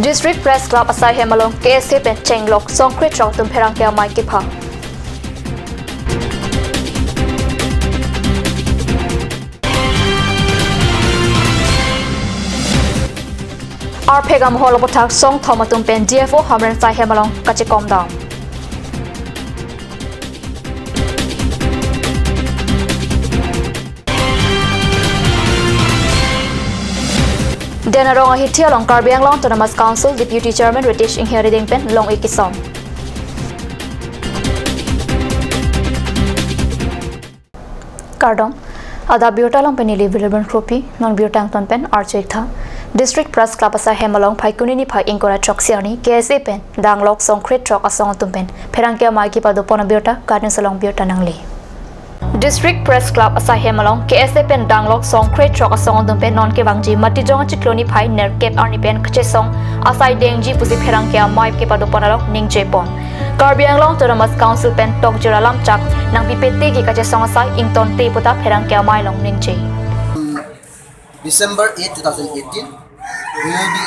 District Press Club asai hemalong KSC pen chenglok songkrit chong tum pherang kya mai ki pha Ar phegam holo pothak song thomatum pen DFO hamren sai hemalong kache kom down Denarong Hitia Long Karbi Anglong Autonomous Council Deputy Chairman Ritesh Inheriding Pen Long Ikison. Kardong Ada Biota Long Penili Vilibran Kropi Non Biotang Ton Pen Architha District Press Club Asa Hemalong Paikunini Pai Inkora Choksiani KSA Pen Danglok Songkret Chok Asong Tumpen Perangkia Maiki Pado Pona Biota Garden Salong Biota Nangli District Press Club asai hemalong KSA pen danglok song kret chok asong dum pen non ke wangji mati jong chikloni phai ner kep arni pen kche song asai dengji pusi pherang kya mai ke pado panalok ning jepon Karbi Anglong Autonomous Council pen tok juralam chak nang pipete ki kache song asai ington te puta pherang kya mai long ning je December 8, 2018 we will be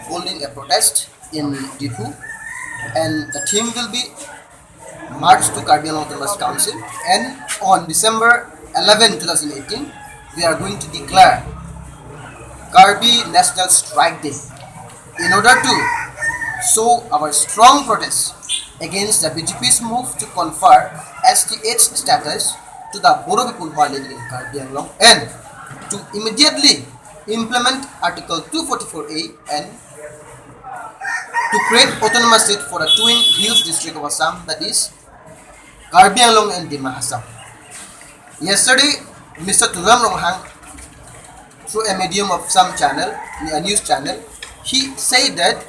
holding a protest in Dipu and the theme will be March to Karbi Anglong Autonomous Council, and on December 11, 2018, we are going to declare Karbi National Strike Day in order to show our strong protest against the BJP's move to confer STH status to the Bodo people who are living in Karbi Anglong and to immediately implement Article 244A and to create autonomous state for the Twin Hills district of Assam, that is Karbi Anglong and Dima Assam. Yesterday, Mr. Tulam Ronghang, through a medium of some channel, a news channel, he said that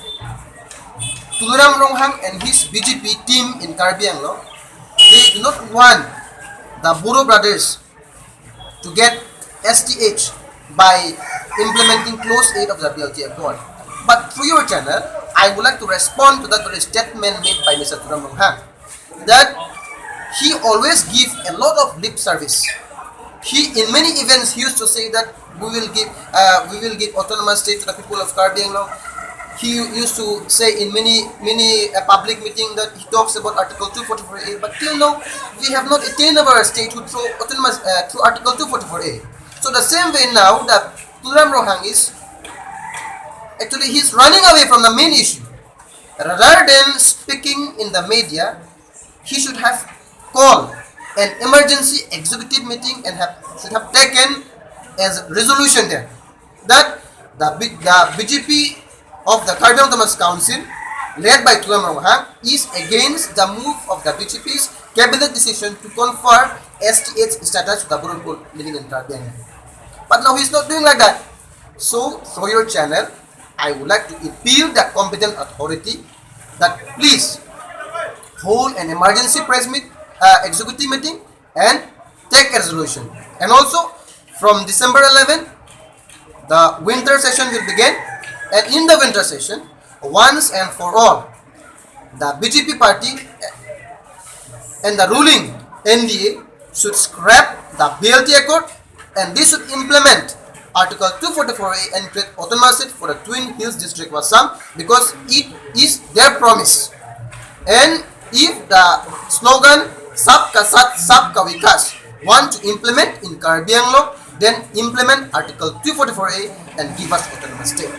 Tulam Ronghang and his BJP team in Karbi Anglong, they do not want the Bodo brothers to get STH by implementing Clause 8 of the BLT Accord. But through your channel, I would like to respond to that very statement made by Mr. Tulam Ronghang, that he always gives a lot of lip service. He, in many events, he used to say that we will give autonomous state to the people of Karbi Anglong. He used to say in many public meeting that he talks about Article 244A. But till now, we have not attained our statehood through autonomous through Article 244A. So the same way now, that Tulam Ronghang is actually he's running away from the main issue. Rather than speaking in the media, he should have called an emergency executive meeting and should have taken as resolution there that the BJP of the Karbi Anglong Autonomous Council led by Tulam Ronghang is against the move of the BJP's cabinet decision to confer STH status to the Bodo people living in Karbi Anglong. But now he's not doing like that. So through your channel, I would like to appeal the competent authority that please hold an emergency press meet, executive meeting and take a resolution. And also from December 11, the winter session will begin, and in the winter session, once and for all, the BJP party and the ruling NDA should scrap the BLT Accord and they should implement Article 244A and create autonomous state for the Twin Hills district of Assam, because it is their promise. And if the slogan Sabka Sat Sabka Vikas want to implement in Karbi Anglong, then implement Article 244A and give us autonomous state.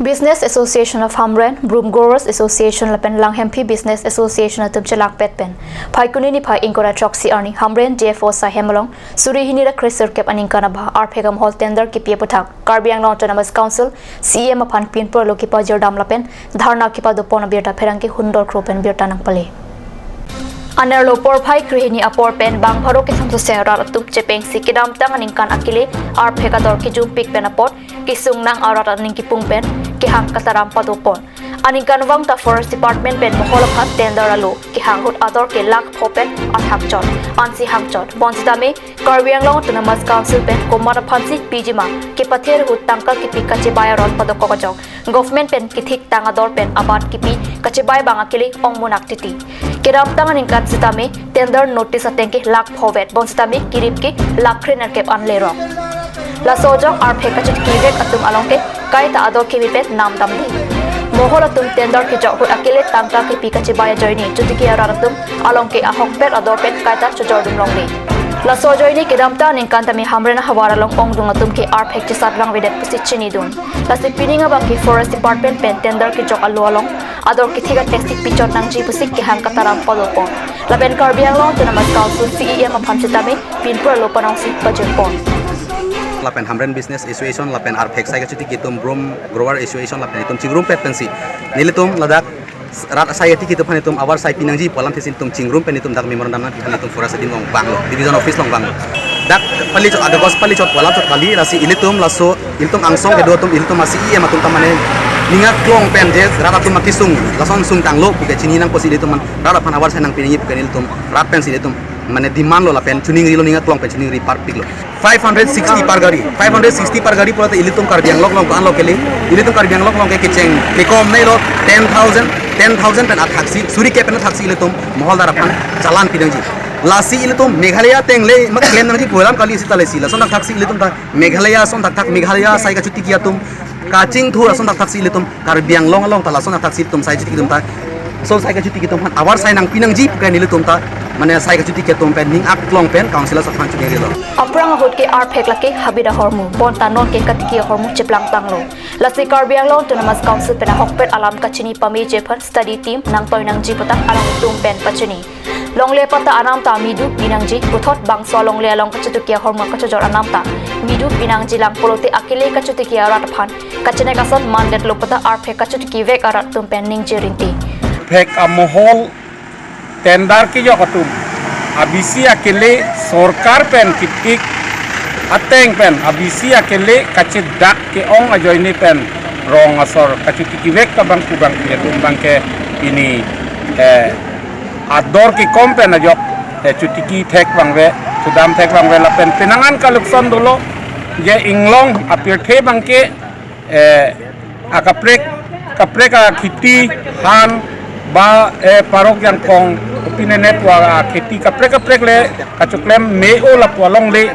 Business Association of Hamren, Broom Growers Association Lapen Langhempi Business Association Atum Chalak Petpen, Paikunini Pai Inkora Choksi Arni, Hamren DFO Sa Hemalong, Surihini Kriser Kep Aninkanaba, Arpegam Hall Tender Kipi Putak, Karbi Anglong Autonomous Council, CM upon Pinpur Lokipa Jordam Lapen, Dharna Kipa Dupona Birta Peranki Hundor Kropen Birtanang Pali. Anerlo porpai krihini apor pen bang pharo ke samso sehra tup chepeng sikidam tanganingkan akile ar phekador ki jum pik pen apot kisung nang arat ning ki pung pen ki hang kataram padopon aningkan wang ta forest department pen mohol phat tender alo ki hang hut ador ke lak phopen at hakchot ansi hakchot bonjitame Karbi Anglong Autonomous Council pen komara phansi pijima ke pather hut tangka ki pikache bayaron padok kojok government pen ki thik tangador pen abat ki pi kache bay bangakile ongmonak titi kiram tanganingkan sitame tender notice atengke lak phovet bonstame kiripke lakre narkep anle rok La sojong arphe kachut kivek atum alongke kai ta ador kimipet nam damdi. Mohol atum tender ki jok hut akile tangka ki pikachi baya joini chutiki aratum alongke ahok pet ador pet kai ta chojordum longli. La sojoini kidamta ningkanta mi hamrena hawara long ong dung atum ki arphe ki satlang videt pusichini dun. La sipininga ba ki forest department pen tender ki jok alu along ador ki thiga testik pichot nang ji pusik ki hang kataram polopon. La ben karbiang long tunamas council CEM apam chitami pinpur lopanong si pajempon. Lapen Hamren Business Association lapen Arpek sai kachuti kitum Brum Grower Association lapen itum chingrum pet pensi nilitum ladak rat saya ti kitum panitum awar sai pinangji polam tesin tum chingrum penitum dak memorandum na panitum forest din long banglo division office long banglo dak pali chot ada bos pali chot polam chot kali rasi ilitum laso ilitum angsong ke dotum ilitum masi iya matum tamane ningat klong pen je rata tum makisung lason sung tanglo buka chini nang posi ilitum rata pan awar sai nang pinangi bukan ilitum rat pensi ilitum mane demand lo lapen tuning rilo ningat klong pen tuning ri park piglo 560 par gari pula ilitum karbiang lok long kan lo kele ilitum karbiang lok long ke kiceng tekom nei lo 10000 pen athaksi suri ke pen athaksi ilitum mohol darapan jalan pidangji lasi ilitum meghalaya tengle mak claim nangji polam kali sitale sila son athaksi ilitum ta meghalaya son tak meghalaya sai ka chuti kiatum kacing thura son athaksi ilitum karbiang long ta son athaksi ilitum sai chuti ilitum ta so sai ka chuti kitum awar sai nang pinangji kan ilitum ta mane sai ka chuti kiatum pen ning ak long pen councilor sa phan chuti rilo Aprang hot ke arpek lake habida hormu bon tanon ke katiki hormu cheplang tanglo lasi karbiang long tunamas council pena hokpet alam kachini pami jepan study team nang toy nang jipota alang tum pen pachini longle pata anam ta midu binangji puthot bangso longle along kachutukia hormu kachojor anam ta midu binangji lang polote akile kachutukia rat phan kachene kasot mandet lopata arpek kachutuki vek arat tum pen ning jerinti pek amohol tendar ki jo katum abisi akele sorkar pen kitik ateng pen abisi akele kacit dak ke ong ajoini pen rong asor kacit kivek ka bang kubang tum bang ke ini ador ki kompen ajok cutiki thek bang we sudam thek bang we la pen pinangan kalukson dulu je inglong apir the bang ke akaprek khiti han ba parok yang kong opine network kheti kaprek le kachuklem meo la polong le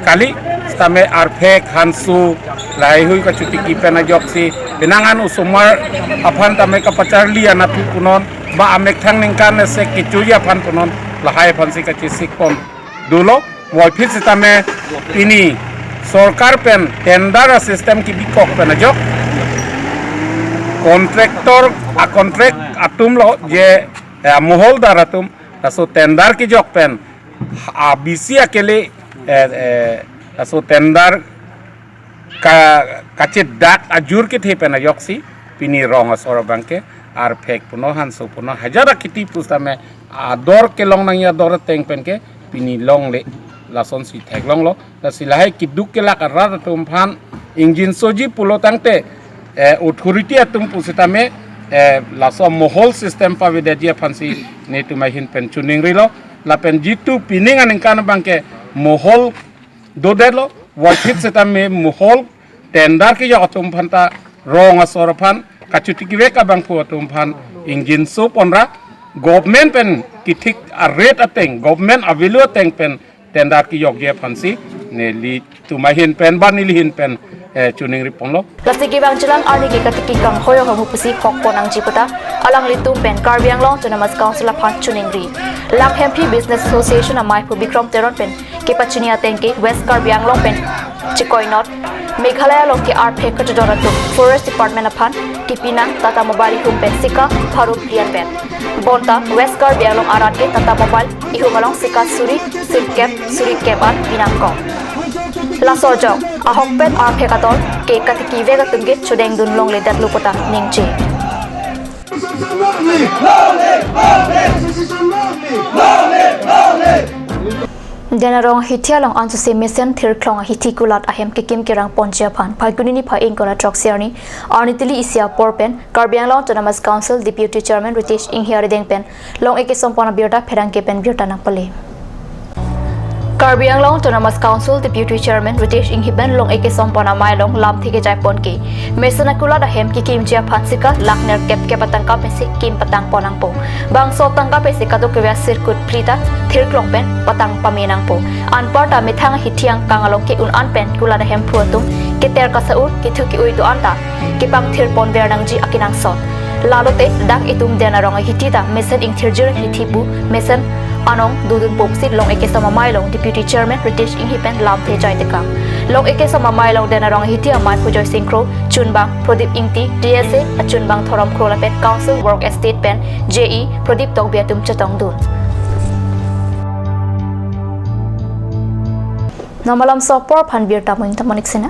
kali stame arpek hansu lai hui kachuti ki pena joksi pinangan usumar aphan tame ka pacharli anatu punon ba amek thang ningkan se kichuya phan punon lahai phansi ka chisik pon dulo woi phit stame ini sorkar pen tender system ki bikok pena jok kontraktor kontrak atum lo je mohol daratum aso tender ki jok pen abisi akele aso tender ka kacit dak ajur ki the pen ajoksi pini rong asor bangke ar phek puno hanso puno hajara kiti pustame ador ke long nang ya dor teng pen ke pini long le lason si thek long lo la silahai kiduk ke la karat tum phan engine soji pulo tangte authority atum pusitame laso mohol system pa vidadia fansi ne tumahin pen tuning rilo la pen jitu pining aning kan bangke mohol dodelo wajib setame mohol tender ki jo atum phanta rong asor phan kachuti ki weka bang pu atum phan engine so ponra government pen kithik a rate ateng government avilu ateng pen tender ki yok je fansi ne li tumahin pen banili hin pen tuning riponglo Lasiki bang jelang arni ke katiki kang hoyo hamu pusi hok ponang jipota alang litum pen karbiang long tunamas council phan tuning ri lang hempi business association amai pu bikrom teron pen ke pachinia tengke west karbiang long pen chikoi not meghalaya long ke arphe kachoratu forest department aphan tipina tata mobile hum pen sika tharup rian pen bonta west karbiang long arat ke tata mobile ihumalong sika suri kepan binangkong Lasojo, ahok pet arphe katol ke katiki vega tumge chudeng dun long le dat lupota ningchi. Denarong hitialong ansu se mesen thir klong hitikulat ahem kikim kirang ponjia phan phagunini pha ingkora troxiarni arnitili isia porpen karbiang long tonamas council deputy chairman Ritesh Inghiari dengpen long eke sompona biota pherang ke pen biota nang pale Karbi Anglong Autonomous Council Deputy Chairman Ritesh Inghiben long eke sompona mailong lam thike jai pon ki mesanakula da hem ki kim jia phansika lakner kep ke patang ka pesi kim patang ponang po bang so tangka pesi ka do ke circuit plita thir klong pen patang paminang po an parta mithang hithiang kangalong ke un an pen kula da hem phuatum ke ter ka saur ke thu ki ui do anta ke pang thir pon ber nang ji akinang sot lalote dak itum dena rong hitita mesen ing thirjir hithipu mesen anong dudun poksit long eke sama mailong Deputy Chairman Ritesh Inghiben lam the jai teka long eke sama mailong dena rong hitia mai pujoy sinkro chunbang Pradip Ingti DSA achunbang thorom krola pet Council Work Estate pen JE Pradip Tokbia tum chatong dun namalam sopor phanbir tamuing tamonik sina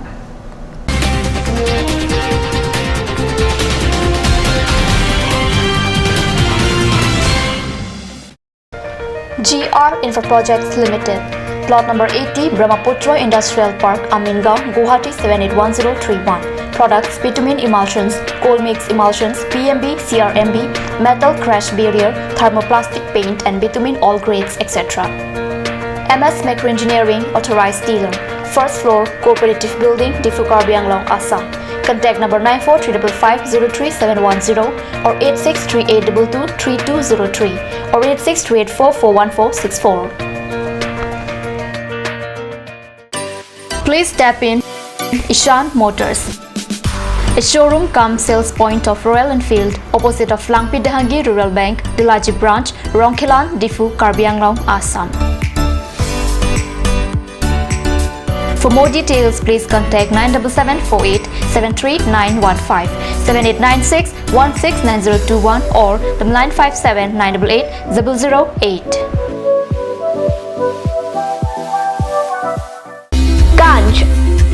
GR Infra Projects Limited, Plot number 80, Brahmaputra Industrial Park, Amingaon, Guwahati 781031. Products: bitumen emulsions, coal mix emulsions, PMB, CRMB, metal crash barrier, thermoplastic paint, and bitumen all grades, etc. MS Micro Engineering, authorized dealer. First floor, Cooperative Building, Difu Karbi Anglong, Assam. Contact number 9435533710 or 8638223203 or 8638441464. Please tap in Ishan Motors, a showroom cum sales point of Royal Enfield opposite of Langpi Dahangi Rural Bank, Dilaji Branch, Rongkhelan, Difu, Karbi Anglong, Assam. For more details, please contact 97748 73915, 7896 169021 or 957 988 008. Ganj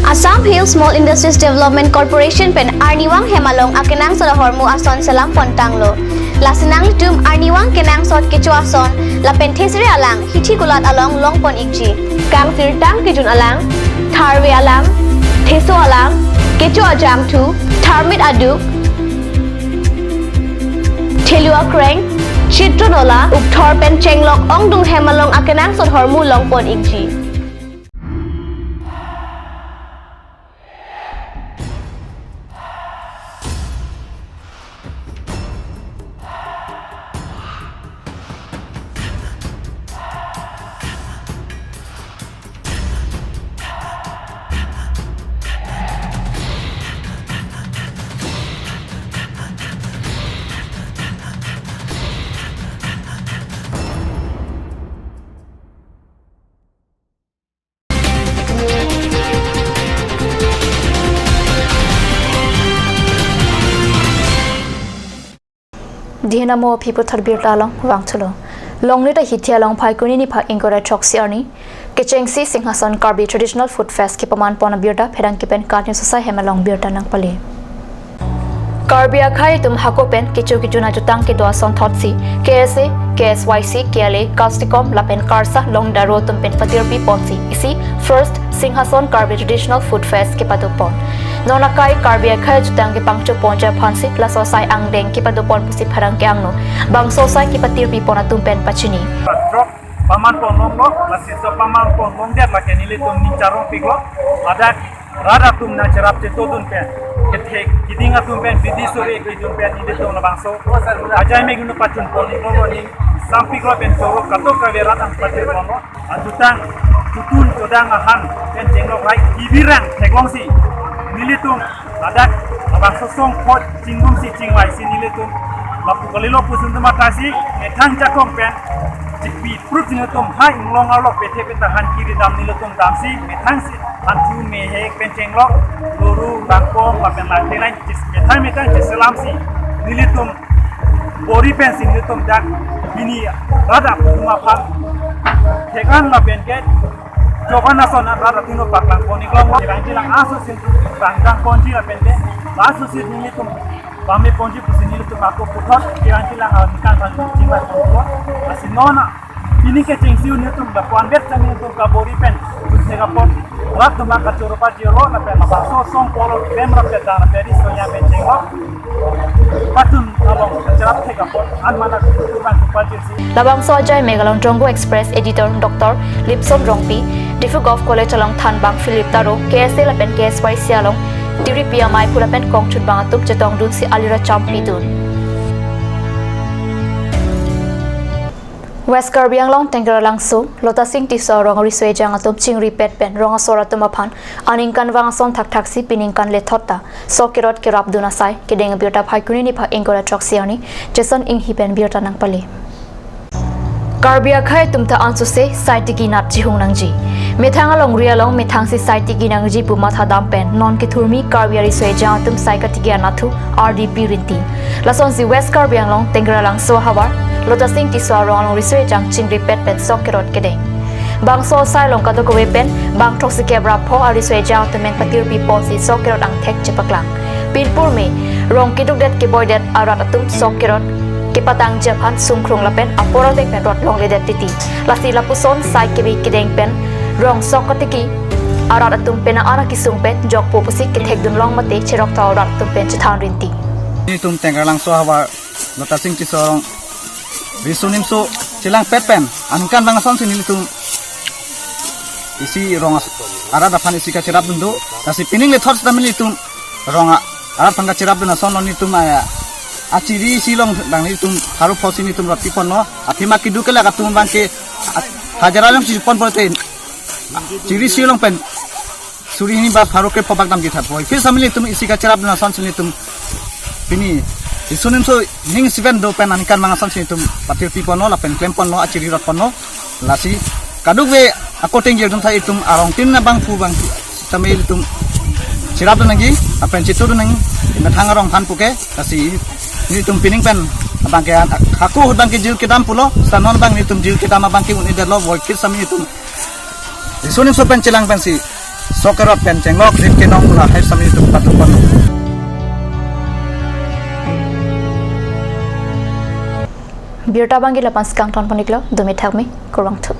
Assam Hill Small Industries Development Corporation pen Arniwang Hemalong akenang sa hormu ason salam pontanglo. Lasinang tum Arniwang kenang sot kecho ason la penthesre alang hithi kulat along longpon ikji. Kang tirtang kijun alang Tharwe alam, Theso alam, Kecho ajam tu, Tharmit aduk, Thelua kreng, Chitronola, Ukthor pen chenglok ongdung hemalong akenang sot hormu longpon ikji. Dinamo people tharbir talong wangchulo longni da hitia long phai kuni ni pha ingora choksi arni kechengsi singhasan Karbi traditional food fest ki paman pona birda pherang ki pen karni sosai hemalong birda nang pali Karbi akhai tum hakopen kichu na jutang ki doa son thotsi KSA KSYC KLA Casticom lapen karsa long daro tum pen fatir pi ponsi isi first singhasan Karbi traditional food fest ki padupon Nonakai Karbi akhai jutang ki pangchu ponja phansi la sosai angdeng ki padupon pusi pharang ki angno bang sosai ki patir pi pona tum pen pachini paman pon longlo lasi so paman pon longdet la ke nile tum ni charong piglo ladak rada tum na charap te todun pen kethe kidinga tum pen bidisore ki tum pen nile tum na bangso ajai me gunu pachun pon ni longlo ni sampiglo pen toro kato ka vera tan patir longlo adutang tutun todang ahan pen jenglo rai ibirang teglongsi nile tum ladak bangso song khot chingum si chingwai si nile tum lapu kalilo pusun tum akasi ethang jakong pen Jikpi prut nilutum hai inglong alok pete peta han kiri dam nilutum damsi metang si hantu mehe penceng lok luru bangkong lapen lati lain jis metang jis selam si nilutum bori pensi nilutum dak bini rada rumah pan tekan lapen ket coba nasona rada tino pak langkong iklong tekan jilang asusin bangkang konji lapen de asusin nilutum Kami ponji pusini itu aku putar, jangan hilang nikan panjang jimat tua. Asin nona, ini kecengsiu ni tu dapuan bet kami itu kabori pen, Singapore. Rat tu maka curupa jiro, nape masaso song polo pen rapi dana peri soya benceng lo. Patun along cerap support an mana kutuban kupalchisi Labang Sojai Megalong Jongo Express Editor Dr. Lipson Rongpi Difu Golf College along Tanbang Philip Taro KSA Lapen KSY Sialong Diri PMI Pulapen Kong Chut Bangatup Chetong Dun Si Alira Champi Dun West Karbi Anglong Tengkara Langsu Lota Sing Tisa Rong Riswe Jang Atum Chingri Pet Pen Rong Asora Tumapan Aningkan Wangason Tak Taksi Piningkan Lethota Sokirot Kirap Dunasai Kideng Birta Paikuni Ni Pa Ingora Choksiani Jason Ing Hipen Birta Nang Pali Karbi Akhai Tumta Ansu Se Saitiki Nap Jihung Nangji Methang Along Rialong Methang Si Saitiki Nangji Pumatha Dampen Non Kiturmi Karbi Riswe Jang Atum Saikatiki Anatu RDP Rinti Lason Si West Karbi Anglong Tengkara Langsu Hawar Lota Sing Tiswa Rong Riswe Jang Chingri Pet Pen Sokirot Kedeng Bang So Sai Long Kadokowe Pen Bang Toksi Kebra Po Ariswe Jang Tumen Patir Pipo Si Sokirot Ang Tek Chepaklang Pinpur Me Rong Kiduk Det Kiboydet Arat Atum Sokirot Kipatang Japan Sungkrung Lapen Aporo Dek Pen Rot Long Ledet Titi Lasi Lapuson Sai Kibi Kideng Pen Rong Sokotiki Arat Atum Pena Ana Kisung Pen Jok Popusik Kitek Dun Long Mate Chirok Ta Arat Atum Pen Chitan Rinti Ni tum tenggar lang so hawa Lota Sing Tiswa Risunim so Chilang Pet Pen Ankan Bangason Sinili tum Isi Rong Arat Apan Isi Ka Chirap Dundu Nasi Pining Le Thoughts Damili tum Rong Arat Pangka Chirap Duna Son Ni tum Aya Achiri silong dang ni tum haru phosi ni tum roti ponno athima kidu kala ka tum bangke hajaralong si pon porte chiri silong pen suri ni ba haru ke pobak dam githat boy fir samili tum isi ka charap na son sini tum pini isunim so ning siven do pen ankan manga son sini tum patir pi ponno la pen klem ponno achiri rot ponno lasi kaduk we according ye dum thai tum arong tin na bang pu bang samil tum charap do nangi apen chitu do nang mathang arong than puke kasi ni tum pining pen abang ke aku hudang ke jil ke dam pulo sanon bang ni tum jil ke dam abang ke uni derlo volkir sami tum isunim so pen chilang pen si sokerot pen chenglok rim ke nong pula hai sami tum patu pon Birta Bangi Lapan Skang Ton Paniklo Dumi Thakmi Kurang Tu